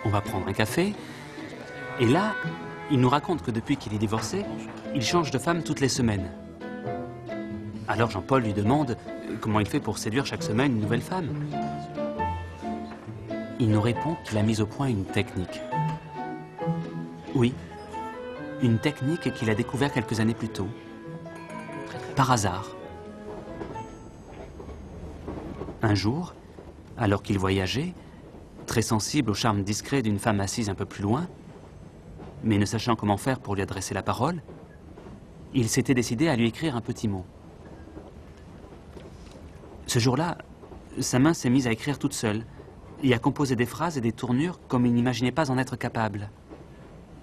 On va prendre un café. Et là, il nous raconte que depuis qu'il est divorcé, il change de femme toutes les semaines. Alors Jean-Paul lui demande comment il fait pour séduire chaque semaine une nouvelle femme. Il nous répond qu'il a mis au point une technique. Oui, une technique qu'il a découvert quelques années plus tôt, par hasard. Un jour, alors qu'il voyageait, très sensible au charme discret d'une femme assise un peu plus loin, mais ne sachant comment faire pour lui adresser la parole, il s'était décidé à lui écrire un petit mot. Ce jour-là, sa main s'est mise à écrire toute seule et à composer des phrases et des tournures comme il n'imaginait pas en être capable.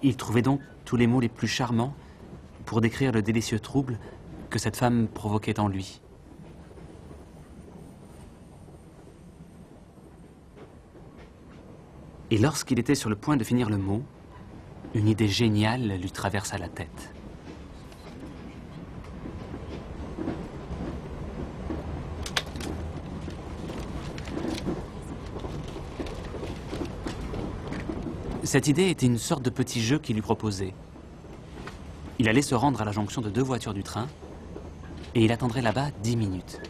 Il trouvait donc tous les mots les plus charmants pour décrire le délicieux trouble que cette femme provoquait en lui. Et lorsqu'il était sur le point de finir le mot, une idée géniale lui traversa la tête. Cette idée était une sorte de petit jeu qu'il lui proposait. Il allait se rendre à la jonction de 2 voitures du train et il attendrait là-bas 10 minutes.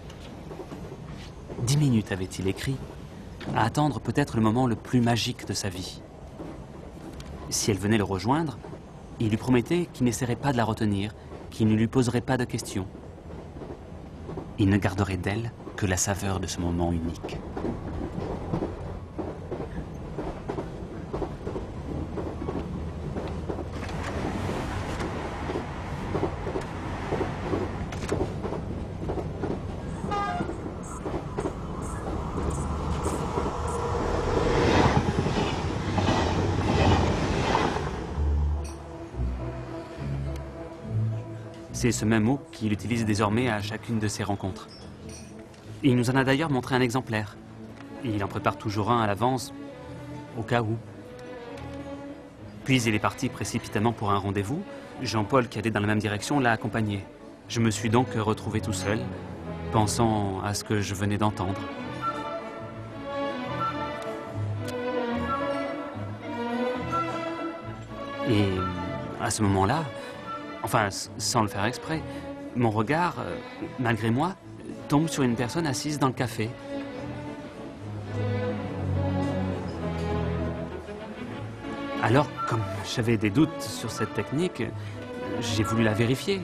10 minutes, avait-il écrit, à attendre peut-être le moment le plus magique de sa vie. Si elle venait le rejoindre, il lui promettait qu'il n'essaierait pas de la retenir, qu'il ne lui poserait pas de questions. Il ne garderait d'elle que la saveur de ce moment unique. C'est ce même mot qu'il utilise désormais à chacune de ses rencontres. Il nous en a d'ailleurs montré un exemplaire. Et il en prépare toujours un à l'avance, au cas où. Puis il est parti précipitamment pour un rendez-vous. Jean-Paul, qui allait dans la même direction, l'a accompagné. Je me suis donc retrouvé tout seul, pensant à ce que je venais d'entendre. Et à ce moment-là, enfin, sans le faire exprès, mon regard, malgré moi, tombe sur une personne assise dans le café. Alors, comme j'avais des doutes sur cette technique, j'ai voulu la vérifier,